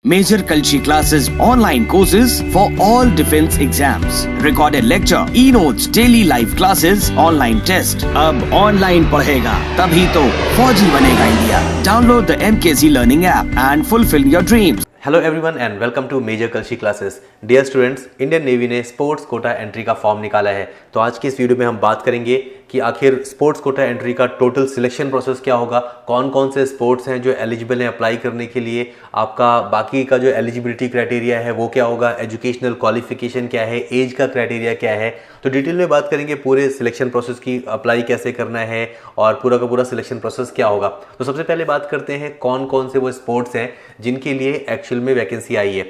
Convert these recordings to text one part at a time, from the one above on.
Major Kalshi classes, online courses for all defense exams, recorded lecture, e-notes, daily live classes, online test. अब online पढ़ेगा तभी तो फौजी बनेगा India. Download the MKC Learning app and fulfill your dreams. Hello everyone and welcome to major Kalshi classes. Dear students, Indian navy ने sports quota entry का form निकाला है. तो आज की इस वीडियो में हम बात करेंगे कि आखिर स्पोर्ट्स कोटा एंट्री का टोटल सिलेक्शन प्रोसेस क्या होगा, कौन कौन से स्पोर्ट्स हैं जो एलिजिबल हैं अप्लाई करने के लिए, आपका बाकी का जो एलिजिबिलिटी क्राइटेरिया है वो क्या होगा, एजुकेशनल क्वालिफिकेशन क्या है, एज का क्राइटेरिया क्या है. तो डिटेल में बात करेंगे पूरे सिलेक्शन प्रोसेस की, अप्लाई कैसे करना है और पूरा का पूरा सिलेक्शन प्रोसेस क्या होगा. तो सबसे पहले बात करते हैं कौन कौन से वो स्पोर्ट्स हैं जिनके लिए एक्चुअल में वैकेंसी आई है.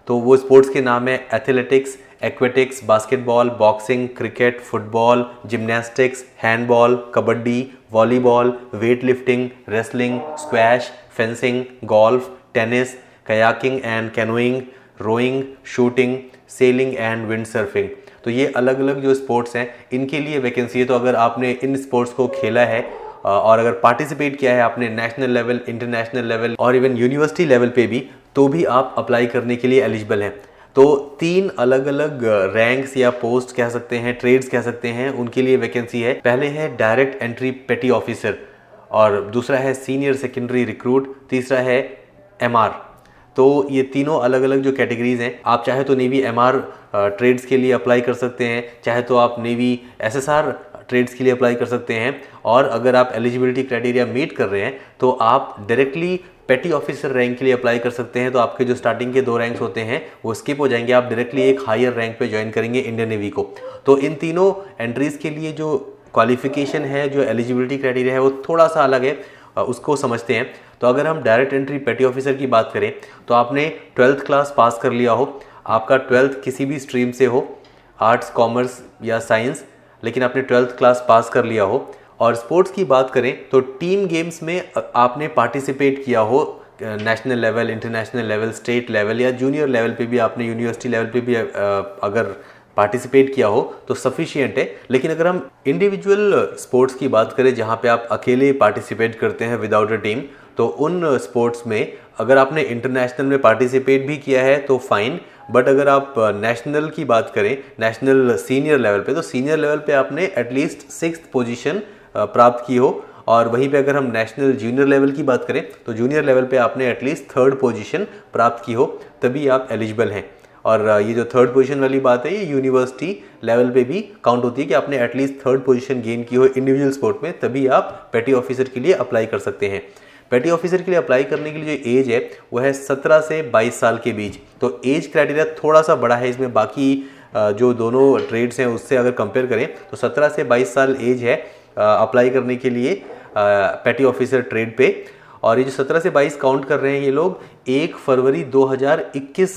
तो वो स्पोर्ट्स के नाम है athletics, aquatics, basketball, boxing, cricket, football, gymnastics, handball, kabaddi, volleyball, weight lifting, wrestling, squash, fencing, golf, tennis, kayaking and canoeing, rowing, shooting, sailing and wind surfing. तो ये अलग अलग जो स्पोर्ट्स हैं इनके लिए वैकेंसी है. तो अगर आपने इन स्पोर्ट्स को खेला है और अगर पार्टिसिपेट किया है आपने नेशनल लेवल, इंटरनेशनल लेवल और इवन यूनिवर्सिटी लेवल पे भी, तो भी आप अप्लाई करने के लिए एलिजिबल हैं. तो तीन अलग अलग रैंक्स या पोस्ट कह सकते हैं, ट्रेड्स कह सकते हैं, उनके लिए वैकेंसी है. पहले है डायरेक्ट एंट्री पेटी ऑफिसर और दूसरा है सीनियर सेकेंडरी रिक्रूट, तीसरा है एमआर. तो ये तीनों अलग अलग जो कैटेगरीज हैं, आप चाहे तो नेवी एमआर ट्रेड्स के लिए अप्लाई कर सकते हैं, चाहे तो आप नेवी एसएसआर ट्रेड्स के लिए अप्लाई कर सकते हैं. और अगर आप एलिजिबिलिटी क्राइटेरिया मीट कर रहे हैं तो आप डायरेक्टली पेटी ऑफिसर रैंक के लिए अप्लाई कर सकते हैं. तो आपके जो स्टार्टिंग के 2 रैंक्स होते हैं वो स्किप हो जाएंगे, आप डायरेक्टली एक हायर रैंक पे ज्वाइन करेंगे इंडियन नेवी को. तो इन तीनों एंट्रीज के लिए जो क्वालिफिकेशन है, जो एलिजिबिलिटी क्राइटेरिया है वो थोड़ा सा अलग है, उसको समझते हैं. तो अगर हम डायरेक्ट एंट्री पेटी ऑफिसर की बात करें तो आपने 12th क्लास पास कर लिया हो, आपका 12th किसी भी स्ट्रीम से हो, आर्ट्स, कॉमर्स या साइंस, लेकिन आपने 12th क्लास पास कर लिया हो. और स्पोर्ट्स की बात करें तो टीम गेम्स में आपने पार्टिसिपेट किया हो, national level, international level, state level या जूनियर लेवल पे भी, आपने यूनिवर्सिटी लेवल पे भी अगर पार्टिसिपेट किया हो तो सफिशिएंट है. लेकिन अगर हम इंडिविजुअल स्पोर्ट्स की बात करें जहाँ पे आप अकेले पार्टिसिपेट करते हैं विदाउट अ टीम, तो उन स्पोर्ट्स में अगर आपने इंटरनेशनल में पार्टिसिपेट भी किया है तो फाइन. बट अगर आप नेशनल की बात करें, नेशनल सीनियर लेवल पे, तो सीनियर लेवल पे आपने एटलीस्ट 6th पोजीशन प्राप्त की हो. और वहीं पे अगर हम नेशनल जूनियर लेवल की बात करें तो जूनियर लेवल पे आपने एटलीस्ट 3rd पोजीशन प्राप्त की हो, तभी आप एलिजिबल हैं. और ये जो 3rd पोजीशन वाली बात है ये यूनिवर्सिटी लेवल पे भी काउंट होती है कि आपने एटलीस्ट 3rd पोजीशन गेन की हो इंडिविजुअल स्पोर्ट में, तभी आप पेटी ऑफिसर के लिए अप्लाई कर सकते हैं. पेटी ऑफिसर के लिए अप्लाई करने के लिए जो एज है वो है 17 से 22 साल के बीच. तो एज क्राइटेरिया थोड़ा सा बड़ा है इसमें, बाकी जो दोनों ट्रेड्स हैं उससे अगर कंपेयर करें तो 17 से 22 साल एज है अप्लाई करने के लिए पेटी ऑफिसर ट्रेड पे. और ये जो 17 से 22 काउंट कर रहे हैं ये लोग 1 फरवरी 2021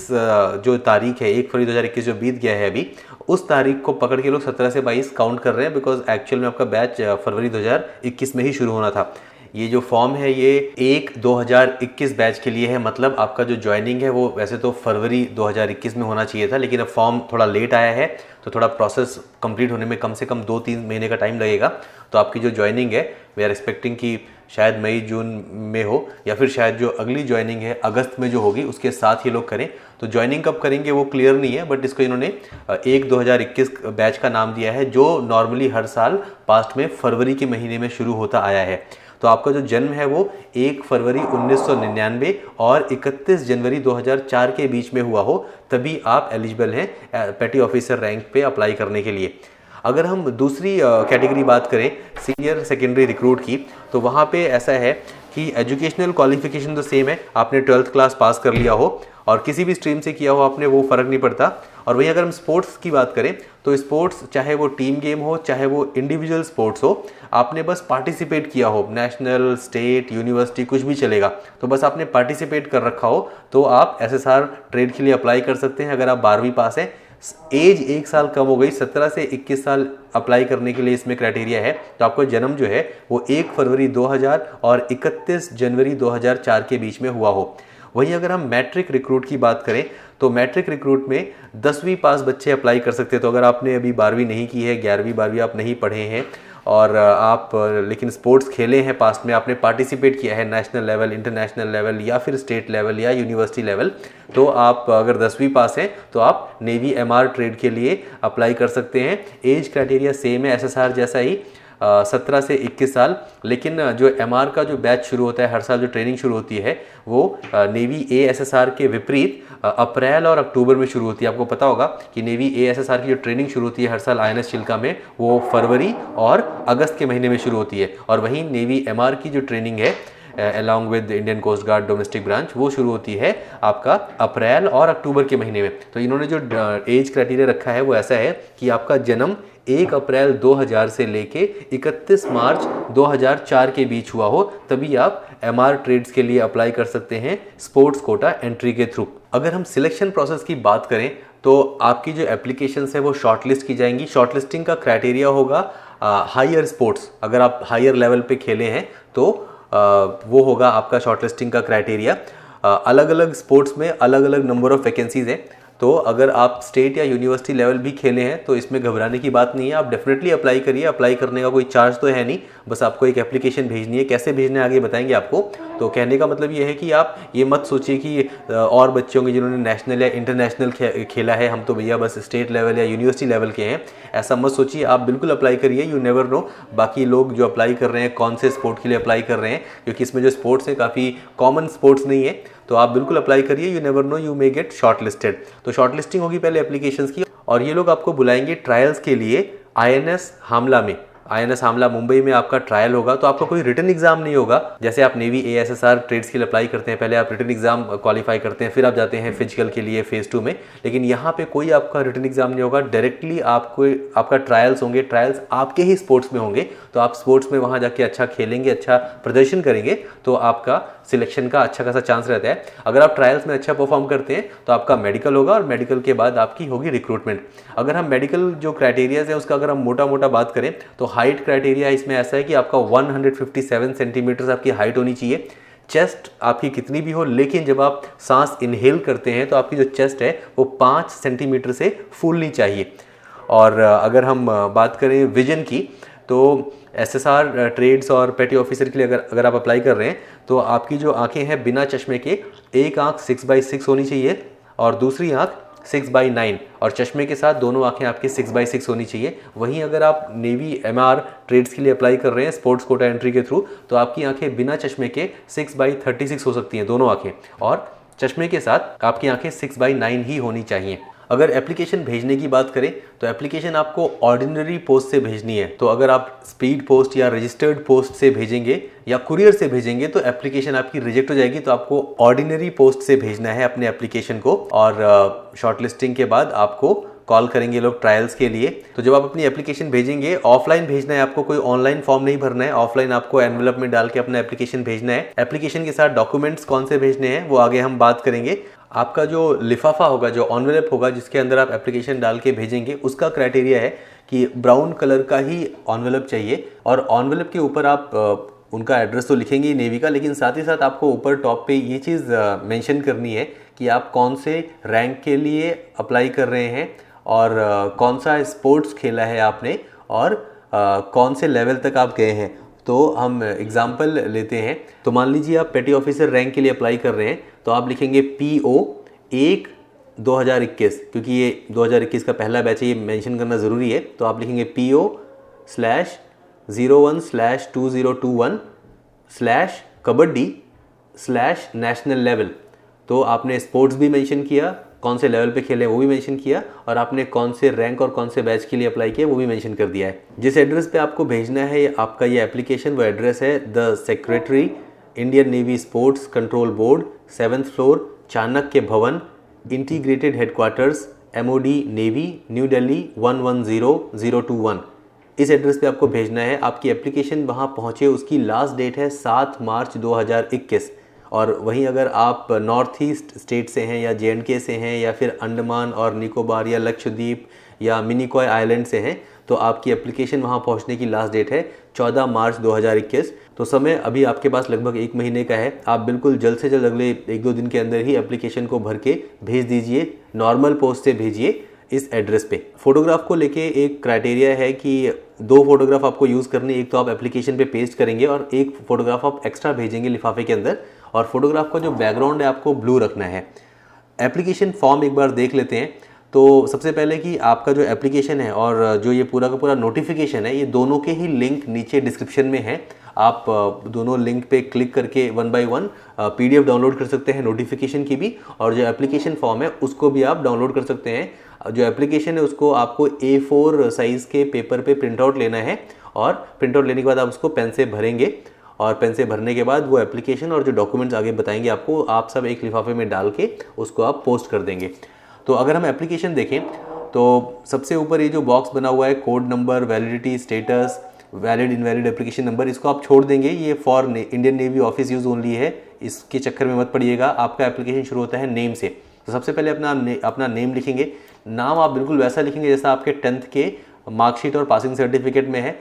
जो तारीख है, 1 फरवरी 2021 जो बीत गया है अभी, उस तारीख को पकड़ के लोग 17 से 22 काउंट कर रहे हैं, बिकॉज एक्चुअल में आपका बैच फरवरी 2021 में ही शुरू होना था. ये जो फॉर्म है ये 1/2021 बैच के लिए है, मतलब आपका जो ज्वाइनिंग है वो वैसे तो फरवरी 2021 में होना चाहिए था, लेकिन अब फॉर्म थोड़ा लेट आया है तो थोड़ा प्रोसेस कंप्लीट होने में कम से कम 2-3 महीने का टाइम लगेगा. तो आपकी जो ज्वाइनिंग है वी आर एक्सपेक्टिंग कि शायद मई जून में हो, या फिर शायद जो अगली ज्वाइनिंग है अगस्त में जो होगी उसके साथ ये लोग करें. तो ज्वाइनिंग कब करेंगे वो क्लियर नहीं है, बट इसको इन्होंने 1/2021 बैच का नाम दिया है, जो नॉर्मली हर साल पास्ट में फरवरी के महीने में शुरू होता आया है. तो आपका जो जन्म है वो 1 फरवरी 1999 और 31 जनवरी 2004 के बीच में हुआ हो, तभी आप एलिजिबल हैं पेटी ऑफिसर रैंक पे अप्लाई करने के लिए. अगर हम दूसरी कैटेगरी बात करें सीनियर सेकेंडरी रिक्रूट की, तो वहाँ पे ऐसा है कि एजुकेशनल क्वालिफिकेशन तो सेम है, आपने 12th क्लास पास कर लिया हो और किसी भी स्ट्रीम से किया हो आपने, वो फ़र्क नहीं पड़ता. और वहीं अगर हम स्पोर्ट्स की बात करें तो स्पोर्ट्स चाहे वो टीम गेम हो चाहे वो इंडिविजुअल स्पोर्ट्स हो, आपने बस पार्टिसिपेट किया हो, नेशनल, स्टेट, यूनिवर्सिटी कुछ भी चलेगा, तो बस आपने पार्टिसिपेट कर रखा हो तो आप एसएसआर ट्रेड के लिए अप्लाई कर सकते हैं. अगर आप 12वीं पास हैं, एज 1 साल कम हो गई, 17 से 21 साल अप्लाई करने के लिए इसमें क्राइटेरिया है, तो आपका जन्म जो है वो 1 फरवरी 2000 और 31 जनवरी 2004 के बीच में हुआ हो. वहीं अगर हम मैट्रिक रिक्रूट की बात करें तो मैट्रिक रिक्रूट में 10वीं पास बच्चे अप्लाई कर सकते हैं. तो अगर आपने अभी 12वीं नहीं की है, 11वीं 12वीं आप नहीं पढ़े हैं और आप लेकिन स्पोर्ट्स खेले हैं पास्ट में, आपने पार्टिसिपेट किया है नेशनल लेवल, इंटरनेशनल लेवल या फिर स्टेट लेवल या यूनिवर्सिटी लेवल, तो आप अगर 10वीं पास हैं तो आप नेवी एमआर ट्रेड के लिए अप्लाई कर सकते हैं। एज क्राइटेरिया सेम है एसएसआर जैसा ही, 17 से 21 साल। लेकिन जो एमआर का जो बैच शुरू होता है, हर साल जो ट्रेनिंग शुरू होती है वो नेवी एएसएसआर के विपरीत अप्रैल और अक्टूबर में शुरू होती है। आपको पता होगा कि नेवी एएसएसआर की जो ट्रेनिंग शुरू होती है हर साल आईएनएस चिल्का में, वो फरवरी और अगस्त के महीने में शुरू होती है। और वहीं नेवी एमआर की जो ट्रेनिंग है along with Indian coast guard domestic branch, वो शुरू होती है आपका अप्रैल और अक्टूबर के महीने में। तो इन्होंने जो एज क्राइटेरिया रखा है वो ऐसा है कि आपका जन्म 1 अप्रैल 2000 से लेके 31 मार्च 2004 के बीच हुआ हो, तभी आप एमआर ट्रेड्स के लिए अप्लाई कर सकते हैं स्पोर्ट्स कोटा एंट्री के थ्रू। अगर हम सिलेक्शन प्रोसेस की बात करें तो आपकी जो एप्लीकेशंस है वो शॉर्टलिस्ट की जाएंगी। शॉर्टलिस्टिंग का क्राइटेरिया होगा हायर स्पोर्ट्स, अगर आप हायर लेवल पे खेले हैं तो वो होगा आपका शॉर्टलिस्टिंग का क्राइटेरिया। अलग अलग स्पोर्ट्स में अलग अलग नंबर ऑफ वैकेंसीज हैं, तो अगर आप स्टेट या यूनिवर्सिटी लेवल भी खेले हैं तो इसमें घबराने की बात नहीं है, आप डेफिनेटली अप्लाई करिए। अप्लाई करने का कोई चार्ज तो है नहीं, बस आपको एक एप्लीकेशन भेजनी है। कैसे भेजना है आगे बताएंगे आपको। तो कहने का मतलब ये है कि आप ये मत सोचिए कि और बच्चे होंगे जिन्होंने नेशनल या इंटरनेशनल खेला है, हम तो भैया बस स्टेट लेवल या यूनिवर्सिटी लेवल के हैं, ऐसा मत सोचिए। आप बिल्कुल अप्लाई करिए, यू नेवर नो बाकी लोग जो अप्लाई कर रहे हैं कौन से स्पोर्ट के लिए अप्लाई कर रहे हैं, क्योंकि इसमें जो स्पोर्ट्स हैं काफ़ी कॉमन स्पोर्ट्स नहीं है। तो आप बिल्कुल अप्लाई करिए, you never know you may gate short listed. तो शॉर्ट लिस्टिंग होगी पहले एप्लीकेशंस की, और ये लोग आपको बुलाएंगे ट्रायल्स के लिए आईएनएस हामला में। आईएनएस हामला मुंबई में आपका ट्रायल होगा, तो आपका कोई रिटन एग्जाम नहीं होगा। जैसे आप नेवी एएसएसआर ट्रेड्स के लिए अप्लाई करते हैं, पहले आप रिटन एग्जाम क्वालिफाई करते हैं, फिर आप जाते हैं फिजिकल के लिए फेज 2 में। लेकिन यहाँ पे कोई आपका रिटन एग्जाम नहीं होगा, डायरेक्टली आपको आपका ट्रायल्स होंगे। ट्रायल्स आपके ही स्पोर्ट्स में होंगे, तो आप स्पोर्ट्स में वहाँ जाके अच्छा खेलेंगे, अच्छा प्रदर्शन करेंगे, तो आपका सिलेक्शन का अच्छा खासा चांस रहता है। अगर आप ट्रायल्स में अच्छा परफॉर्म करते हैं तो आपका मेडिकल होगा, और मेडिकल के बाद आपकी होगी रिक्रूटमेंट। अगर हम मेडिकल जो क्राइटेरियाज है उसका अगर हम मोटा मोटा बात करें तो हाइट क्राइटेरिया इसमें ऐसा है कि आपका 157 सेंटीमीटर आपकी हाइट होनी चाहिए। चेस्ट आपकी कितनी भी हो, लेकिन जब आप सांस इनहेल करते हैं तो आपकी जो चेस्ट है वो 5 सेंटीमीटर से फूलनी चाहिए। और अगर हम बात करें विजन की, तो एसएसआर ट्रेड्स और पेटी ऑफिसर के लिए अगर आप अप्लाई कर रहे हैं तो आपकी जो आंखें हैं बिना चश्मे के, एक आंख 6/6 होनी चाहिए और दूसरी आंख 6/9, और चश्मे के साथ दोनों आंखें आपकी 6/6 होनी चाहिए। वहीं अगर आप नेवी एमआर ट्रेड्स के लिए अप्लाई कर रहे हैं स्पोर्ट्स कोटा एंट्री के थ्रू, तो आपकी आंखें बिना चश्मे के 6/36 हो सकती हैं दोनों आंखें, और चश्मे के साथ आपकी आंखें 6/9 ही होनी चाहिए। अगर एप्लीकेशन भेजने की बात करें तो एप्लीकेशन आपको ऑर्डिनरी पोस्ट से भेजनी है। तो अगर आप स्पीड पोस्ट या रजिस्टर्ड पोस्ट से भेजेंगे या कुरियर से भेजेंगे तो एप्लीकेशन आपकी रिजेक्ट हो जाएगी। तो आपको ऑर्डिनरी पोस्ट से भेजना है अपने एप्लीकेशन को, और शॉर्टलिस्टिंग के बाद आपको कॉल करेंगे लोग ट्रायल्स के लिए। तो जब आप अपनी एप्लीकेशन भेजेंगे, ऑफलाइन भेजना है आपको, कोई ऑनलाइन फॉर्म नहीं भरना है। ऑफलाइन आपको एनवेलप में डाल के अपना एप्लीकेशन भेजना है। एप्लीकेशन के साथ डॉक्यूमेंट्स कौन से भेजने हैं वो आगे हम बात करेंगे। आपका जो लिफाफा होगा, जो एनवेलप होगा जिसके अंदर आप एप्लीकेशन डाल के भेजेंगे, उसका क्राइटेरिया है कि ब्राउन कलर का ही एनवेलप चाहिए, और एनवेलप के ऊपर आप उनका एड्रेस तो लिखेंगे ही नेवी का, लेकिन साथ ही साथ आपको ऊपर टॉप पे ये चीज़ मेंशन करनी है कि आप कौन से रैंक के लिए अप्लाई कर रहे हैं, और कौन सा स्पोर्ट्स खेला है आपने, और कौन से लेवल तक आप गए हैं। तो हम एग्जाम्पल लेते हैं। तो मान लीजिए आप पेटी ऑफिसर रैंक के लिए अप्लाई कर रहे हैं, तो आप लिखेंगे PO 1 2021, क्योंकि ये 2021 का पहला बैच है, ये मेंशन करना ज़रूरी है। तो आप लिखेंगे PO/01/2021/कबड्डी/नेशनल लेवल। तो आपने स्पोर्ट्स भी मेंशन किया, कौन से लेवल पे खेले वो भी मेंशन किया, और आपने कौन से रैंक और कौन से बैच के लिए अप्लाई किया वो भी मेंशन कर दिया है। जिस एड्रेस पे आपको भेजना है आपका ये एप्लीकेशन, वो एड्रेस है the secretary Indian navy sports control board, 7th floor, Chanakya Bhavan, integrated headquarters, MOD navy, new Delhi 110021। इस एड्रेस पे आपको भेजना है। आपकी एप्लीकेशन वहाँ पहुँचे, उसकी लास्ट डेट है 7 मार्च 2021। और वहीं अगर आप नॉर्थ ईस्ट स्टेट से हैं या JNK से हैं या फिर अंडमान और निकोबार या लक्षद्वीप या मिनिकॉय आइलैंड से हैं, तो आपकी एप्लीकेशन वहां पहुंचने की लास्ट डेट है 14 मार्च 2021। तो समय अभी आपके पास लगभग 1 महीने का है। आप बिल्कुल जल्द से जल्द अगले 1-2 दिन के अंदर ही एप्लीकेशन को भर के भेज दीजिए। नॉर्मल पोस्ट से भेजिए, इस एड्रेस पे। फोटोग्राफ को लेके एक क्राइटेरिया है कि 2 फोटोग्राफ आपको यूज़ करनी है, एक तो आप एप्लीकेशन पे पेस्ट करेंगे और एक फोटोग्राफ आप एक्स्ट्रा भेजेंगे लिफाफे के अंदर, और फोटोग्राफ का जो बैकग्राउंड है आपको ब्लू रखना है। एप्लीकेशन फॉर्म एक बार देख लेते हैं। तो सबसे पहले कि आपका जो एप्लीकेशन है और जो ये पूरा का पूरा नोटिफिकेशन है, ये दोनों के ही लिंक नीचे डिस्क्रिप्शन में है। आप दोनों लिंक पे क्लिक करके 1 बाय 1 PDF डाउनलोड कर सकते हैं नोटिफिकेशन की भी, और जो एप्लीकेशन फॉर्म है उसको भी आप डाउनलोड कर सकते हैं। जो एप्लीकेशन है उसको आपको A4 साइज़ के पेपर पे प्रिंट आउट लेना है, और प्रिंट आउट लेने के बाद आप उसको पेन से भरेंगे, और पेन से भरने के बाद वो एप्लीकेशन और जो डॉक्यूमेंट्स आगे बताएंगे आपको, आप सब एक लिफाफे में डाल के उसको आप पोस्ट कर देंगे। तो अगर हम एप्लीकेशन देखें तो सबसे ऊपर ये जो बॉक्स बना हुआ है, code number, validity, status, valid invalid application number, इसको आप छोड़ देंगे। ये for Indian navy office use only है, इसके चक्कर में मत पड़िएगा। आपका एप्लीकेशन शुरू होता है नेम से, तो सबसे पहले अपना नेम लिखेंगे। नाम आप बिल्कुल वैसा लिखेंगे जैसा आपके 10th के मार्कशीट और पासिंग सर्टिफिकेट में है।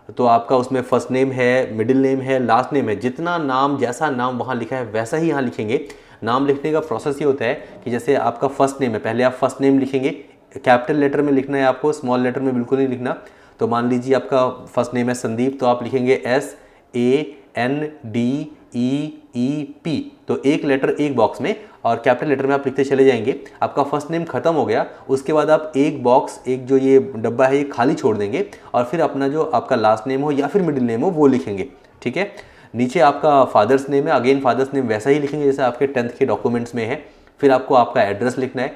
तो आपका उसमें फर्स्ट नेम है, मिडिल नेम है, लास्ट नेम है, जितना नाम जैसा नाम वहाँ लिखा है वैसा ही यहाँ लिखेंगे। नाम लिखने का प्रोसेस ये होता है कि जैसे आपका फर्स्ट नेम है, पहले आप फर्स्ट नेम लिखेंगे, कैपिटल लेटर में लिखना है आपको, स्मॉल लेटर में बिल्कुल नहीं लिखना। तो मान लीजिए आपका फर्स्ट नेम है संदीप, तो आप लिखेंगे SANDEEP, तो एक लेटर एक बॉक्स में, और कैपिटल लेटर में आप लिखते चले जाएंगे। आपका फर्स्ट नेम खत्म हो गया, उसके बाद आप एक बॉक्स, एक जो ये डब्बा है ये खाली छोड़ देंगे, और फिर अपना जो आपका लास्ट नेम हो या फिर मिडिल नेम हो वो लिखेंगे। ठीक है, नीचे आपका फादर्स नेम है, अगेन फादर्स नेम वैसा ही लिखेंगे जैसा आपके 10th के डॉक्यूमेंट्स में है। फिर आपको आपका एड्रेस लिखना है,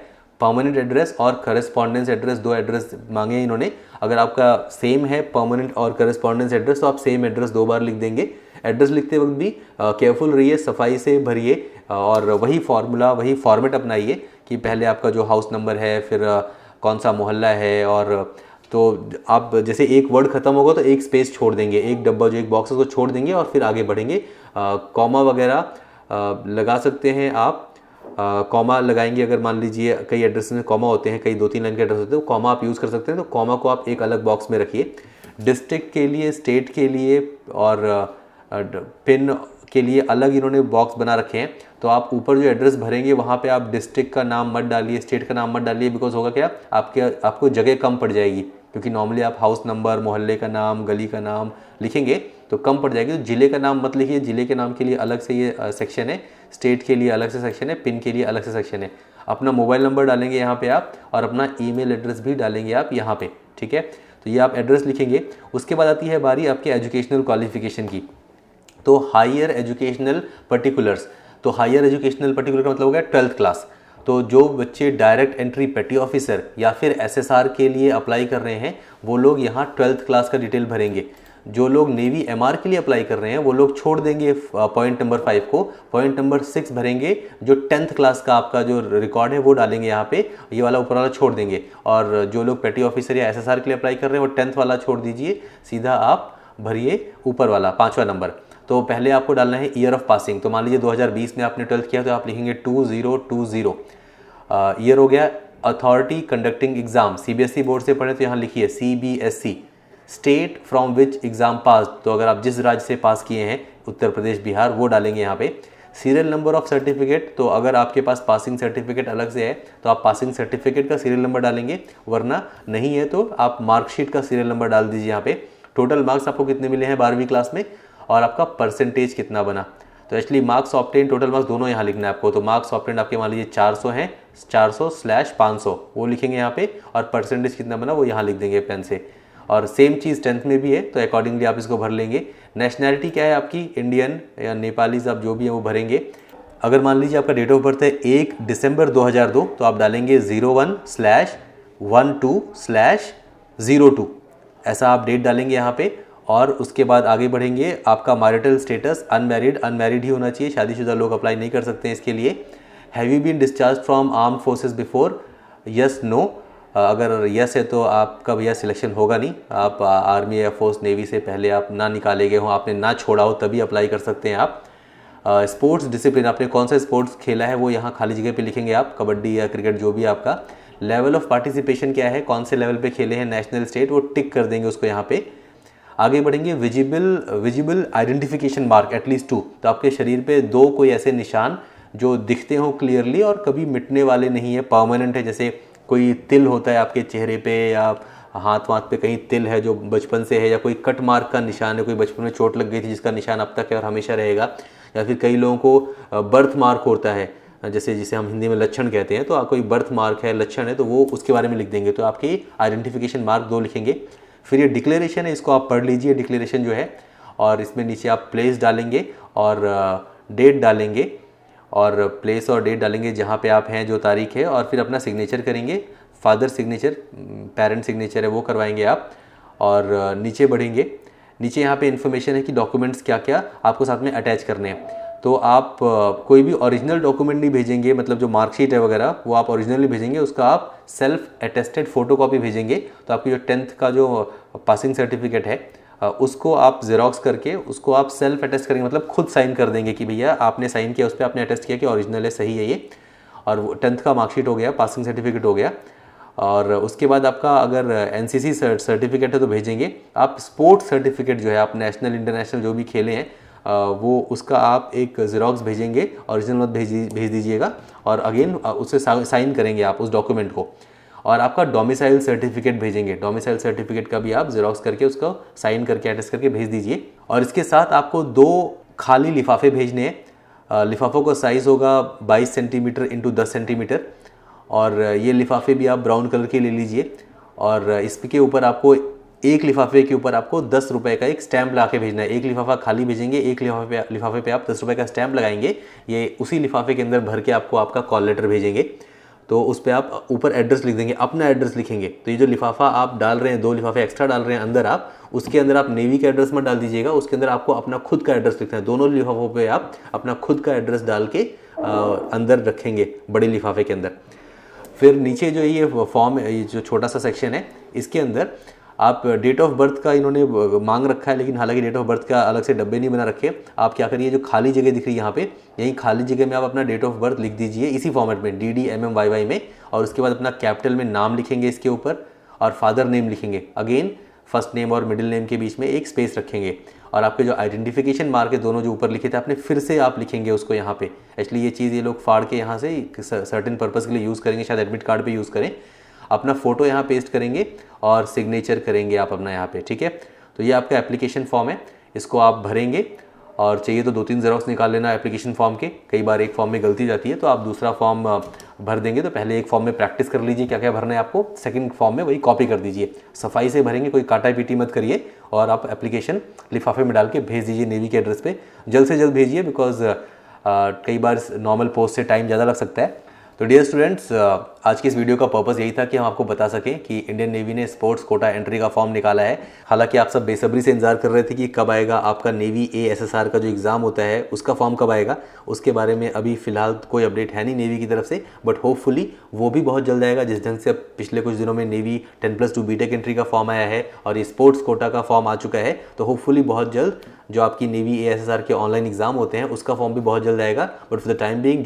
परमानेंट एड्रेस और करेस्पॉन्डेंस एड्रेस, 2 एड्रेस मांगे हैं इन्होंने। अगर आपका सेम है परमानेंट और करेस्पॉन्डेंस एड्रेस तो आप सेम एड्रेस 2 बार लिख देंगे। एड्रेस लिखते वक्त भी केयरफुल रहिए, सफाई से भरिए, और वही फॉर्मूला, वही फॉर्मेट अपनाइए कि पहले आपका जो हाउस नंबर है, फिर कौन सा मोहल्ला है, और तो आप जैसे एक वर्ड खत्म होगा तो एक स्पेस छोड़ देंगे, एक डब्बा जो एक बॉक्स है उसको छोड़ देंगे, और फिर आगे बढ़ेंगे। कॉमा वगैरह लगा सकते हैं आप, कॉमा लगाएंगे। अगर मान लीजिए कई एड्रेस में कॉमा होते हैं, कई 2-3 लाइन के एड्रेस होते हैं, तो कॉमा आप यूज़ कर सकते हैं। तो कॉमा को आप एक अलग बॉक्स में रखिए। डिस्ट्रिक्ट के लिए, स्टेट के लिए और पिन के लिए अलग इन्होंने बॉक्स बना रखे हैं। तो आप ऊपर जो एड्रेस भरेंगे वहाँ पे आप डिस्ट्रिक्ट का नाम मत डालिए, स्टेट का नाम मत डालिए, बिकॉज होगा क्या, आपको जगह कम पड़ जाएगी, क्योंकि नॉर्मली आप हाउस नंबर, मोहल्ले का नाम, गली का नाम लिखेंगे तो कम पड़ जाएगी। तो ज़िले का नाम मत लिखिए, ज़िले के नाम के लिए अलग से ये सेक्शन है, स्टेट के लिए अलग से सेक्शन है, पिन के लिए अलग से सेक्शन है। अपना मोबाइल नंबर डालेंगे यहाँ पे आप, और अपना ईमेल एड्रेस भी डालेंगे आप यहाँ पे। ठीक है, तो ये आप एड्रेस लिखेंगे। उसके बाद आती है बारी आपके एजुकेशनल क्वालिफिकेशन की। तो हायर एजुकेशनल पर्टिकुलर्स, तो हायर एजुकेशनल पर्टिकुलर का मतलब हो गया 12th क्लास। तो जो बच्चे डायरेक्ट एंट्री पेटी ऑफिसर या फिर SSR के लिए अप्लाई कर रहे हैं वो लोग यहाँ 12th क्लास का डिटेल भरेंगे। जो लोग नेवी MR के लिए अप्लाई कर रहे हैं वो लोग छोड़ देंगे पॉइंट नंबर 5 को, पॉइंट नंबर 6 भरेंगे, जो 10th क्लास का आपका जो रिकॉर्ड है वो डालेंगे यहाँ पे, ये वाला ऊपर वाला छोड़ देंगे। और जो लोग पेटी ऑफिसर या SSR के लिए अप्लाई कर रहे हैं वो 10th वाला छोड़ दीजिए, सीधा आप भरिए ऊपर वाला 5वां नंबर। तो पहले आपको डालना है ईयर ऑफ पासिंग। तो मान लीजिए 2020 में आपने 12th किया तो आप लिखेंगे 2020। ईयर हो गया। Authority conducting exam, CBSE board से पढ़े तो यहाँ लिखिए CBSE। State from which exam पास, तो अगर आप जिस राज्य से पास किए हैं, उत्तर प्रदेश, बिहार, वो डालेंगे यहाँ पे। सीरियल नंबर ऑफ सर्टिफिकेट, तो अगर आपके पास पासिंग सर्टिफिकेट अलग से है तो आप पासिंग सर्टिफिकेट का सीरियल नंबर डालेंगे, वरना नहीं है तो आप मार्कशीट का सीरियल नंबर डाल दीजिए यहाँ पे। टोटल मार्क्स आपको कितने मिले हैं 12वीं क्लास में, और आपका परसेंटेज कितना बना। तो actually marks obtain, total marks दोनों यहाँ लिखना है आपको। तो मार्क्स ऑब्टेन आपके मान लीजिए 400 हैं, 400/500 वो लिखेंगे यहाँ पे, और परसेंटेज कितना बना वो यहाँ लिख देंगे पेन से। और सेम चीज़ 10th में भी है, तो अकॉर्डिंगली आप इसको भर लेंगे। नेशनैलिटी क्या है आपकी, इंडियन या नेपालीज आप जो भी है वो भरेंगे। अगर मान लीजिए आपका डेट ऑफ बर्थ है 1 दिसंबर 2002 तो आप डालेंगे 01/12/02, ऐसा आप डेट डालेंगे यहाँ पे। और उसके बाद आगे बढ़ेंगे। आपका मैरिटल स्टेटस अनमैरिड ही होना चाहिए, शादीशुदा लोग अप्लाई नहीं कर सकते हैं इसके लिए। Have you been discharge from arm forces before, yes no. अगर यस है तो आपका भैया सिलेक्शन होगा नहीं, आप आर्मी, एयरफोर्स, नेवी से पहले आप ना निकाले गए हो, आपने ना छोड़ा हो तभी अप्लाई कर सकते हैं आप। स्पोर्ट्स डिसिप्लिन, आपने कौन सा स्पोर्ट्स खेला है वो यहाँ खाली जगह पे लिखेंगे आप, कबड्डी या क्रिकेट जो भी आपका। लेवल ऑफ पार्टिसिपेशन क्या है, कौन से लेवल पे खेले हैं, नेशनल, स्टेट, वो टिक कर देंगे उसको यहाँ पे। आगे बढ़ेंगे। विजिबल आइडेंटिफिकेशन मार्क एटलीस्ट 2, तो आपके शरीर पे 2 कोई ऐसे निशान जो दिखते हो क्लियरली और कभी मिटने वाले नहीं है, परमानेंट है, जैसे कोई तिल होता है आपके चेहरे पे या हाथ वाथ पे कहीं तिल है जो बचपन से है, या कोई कट मार्क का निशान है, कोई बचपन में चोट लग गई थी जिसका निशान अब तक है और हमेशा रहेगा, या फिर कई लोगों को बर्थ मार्क होता है, जैसे जिसे हम हिंदी में लक्षण कहते हैं, तो आप कोई बर्थ मार्क है, लक्षण है, तो वो उसके बारे में लिख देंगे। तो आपकी आइडेंटिफिकेशन मार्क 2 लिखेंगे। फिर ये डिक्लेरेशन है, इसको आप पढ़ लीजिए डिक्लेरेशन जो है, और इसमें नीचे आप प्लेस डालेंगे और डेट डालेंगे, और प्लेस और डेट डालेंगे जहाँ पे आप हैं, जो तारीख है, और फिर अपना सिग्नेचर करेंगे। फादर सिग्नेचर, पेरेंट सिग्नेचर है वो करवाएंगे आप, और नीचे बढ़ेंगे। नीचे यहाँ पे इन्फॉर्मेशन है कि डॉक्यूमेंट्स क्या क्या आपको साथ में अटैच करने हैं। तो आप कोई भी ओरिजिनल डॉक्यूमेंट नहीं भेजेंगे, मतलब जो मार्कशीट है वगैरह वो आप ओरिजिनल नहीं भेजेंगे, उसका आप सेल्फ अटेस्टेड फोटोकॉपी भेजेंगे। तो आपकी जो 10th का जो पासिंग सर्टिफिकेट है उसको आप जेरोक्स करके उसको आप सेल्फ अटेस्ट करेंगे, मतलब खुद साइन कर देंगे कि भैया आपने साइन किया, उस पर आपने अटेस्ट किया कि ओरिजिनल है, सही है ये। और 10th का मार्कशीट हो गया, पासिंग सर्टिफिकेट हो गया। और उसके बाद आपका अगर एनसीसी सर्टिफिकेट है तो भेजेंगे। आप स्पोर्ट्स सर्टिफिकेट जो है आप नेशनल इंटरनेशनल जो भी खेले हैं वो उसका आप एक ज़ेरॉक्स भेजेंगे, ओरिजिनल मत भेज दीजिएगा, और अगेन उससे साइन करेंगे आप उस डॉक्यूमेंट को। और आपका डोमिसाइल सर्टिफिकेट भेजेंगे, डोमिसाइल सर्टिफिकेट का भी आप ज़ेरॉक्स करके उसको साइन करके अटेस्ट करके भेज दीजिए। और इसके साथ आपको 2 खाली लिफाफे भेजने हैं। लिफाफों का साइज़ होगा 22 सेंटीमीटर इंटू 10 सेंटीमीटर, और ये लिफाफे भी आप ब्राउन कलर के ले लीजिए। और इसके ऊपर आपको एक लिफाफे के ऊपर आपको 10 रुपये का एक स्टैम्प लगा के भेजना है। एक लिफाफा खाली भेजेंगे, एक लिफाफे पे आप 10 रुपये का स्टैम्प लगाएंगे। ये उसी लिफाफे के अंदर भर के आपको आपका कॉल लेटर भेजेंगे। तो उस पर आप ऊपर एड्रेस लिख देंगे, अपना एड्रेस लिखेंगे। तो ये जो लिफाफा आप डाल रहे हैं, 2 लिफाफे एक्स्ट्रा डाल रहे हैं अंदर आप, उसके अंदर आप नेवी का एड्रेस मत डाल दीजिएगा, उसके अंदर आपको अपना खुद का एड्रेस लिखना है। दोनों लिफाफों पे आप अपना खुद का एड्रेस डाल के अंदर रखेंगे बड़े लिफाफे के अंदर। फिर नीचे जो ये फॉर्म है, ये जो छोटा सा सेक्शन है, इसके अंदर आप डेट ऑफ बर्थ का इन्होंने मांग रखा है, लेकिन हालांकि डेट ऑफ बर्थ का अलग से डब्बे नहीं बना रखे। आप क्या करिए, जो खाली जगह दिख रही है यहाँ पे, यही खाली जगह में आप अपना डेट ऑफ बर्थ लिख दीजिए इसी फॉर्मेट में, DDMMYY में, और उसके बाद अपना कैपिटल में नाम लिखेंगे इसके ऊपर, और फादर नेम लिखेंगे। अगेन फर्स्ट नेम और मिडिल नेम के बीच में एक स्पेस रखेंगे। और आपके जो आइडेंटिफिकेशन मार्क है दोनों जो ऊपर लिखे थे आपने, फिर से आप लिखेंगे उसको यहाँ पे। एक्चुअली ये चीज़ ये लोग फाड़ के यहाँ से सर्टेन पर्पज़ के लिए यूज़ करेंगे, शायद एडमिट कार्ड पे यूज़ करें। अपना फ़ोटो यहाँ पेस्ट करेंगे और सिग्नेचर करेंगे आप अपना यहाँ पे, ठीक है। तो ये आपका एप्लीकेशन फॉर्म है, इसको आप भरेंगे, और चाहिए तो 2-3 ज़ेरॉक्स निकाल लेना एप्लीकेशन फॉर्म के। कई बार एक फॉर्म में गलती जाती है तो आप दूसरा फॉर्म भर देंगे। तो पहले एक फॉर्म में प्रैक्टिस कर लीजिए क्या क्या भरना है आपको, सेकंड फॉर्म में वही कॉपी कर दीजिए। सफाई से भरेंगे, कोई काटा पीटी मत करिए, और आप एप्लीकेशन लिफाफे में डाल के भेज दीजिए नेवी के एड्रेस पे। जल्द से जल्द भेजिए, बिकॉज कई बार नॉर्मल पोस्ट से टाइम ज़्यादा लग सकता है। तो डियर स्टूडेंट्स, आज की इस वीडियो का पर्पस यही था कि हम आपको बता सकें कि इंडियन नेवी ने स्पोर्ट्स कोटा एंट्री का फॉर्म निकाला है। हालांकि आप सब बेसब्री से इंतजार कर रहे थे कि कब आएगा आपका नेवी ASSR का जो एग्ज़ाम होता है उसका फॉर्म कब आएगा। उसके बारे में अभी फ़िलहाल कोई अपडेट है नहीं नेवी की तरफ से, बट होपफुली वो भी बहुत जल्द आएगा। जिस ढंग से पिछले कुछ दिनों में नेवी 10+2 BTech एंट्री का फॉर्म आया है और ये स्पोर्ट्स कोटा का फॉर्म आ चुका है, तो होपफुली बहुत जल्द जो आपकी नेवी ASSR के ऑनलाइन एग्जाम होते हैं उसका फॉर्म भी बहुत जल्द आएगा। But for the time being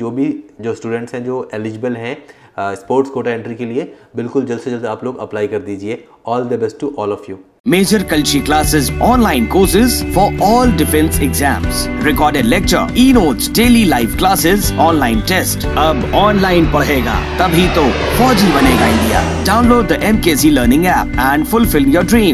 जो स्टूडेंट्स हैं जो एलिजिबल हैं स्पोर्ट्स कोटा एंट्री के लिए, बिल्कुल जल्द से जल्द आप लोग अप्लाई कर दीजिए। All the best to all of you. Major Kalshi classes, online courses for all defense exams, recorded lecture, e-notes, daily live classes, online test. अब online पढ़ेगा तभी तो फौजी बनेगा India. Download the MKZ Learning app and fulfill your dream.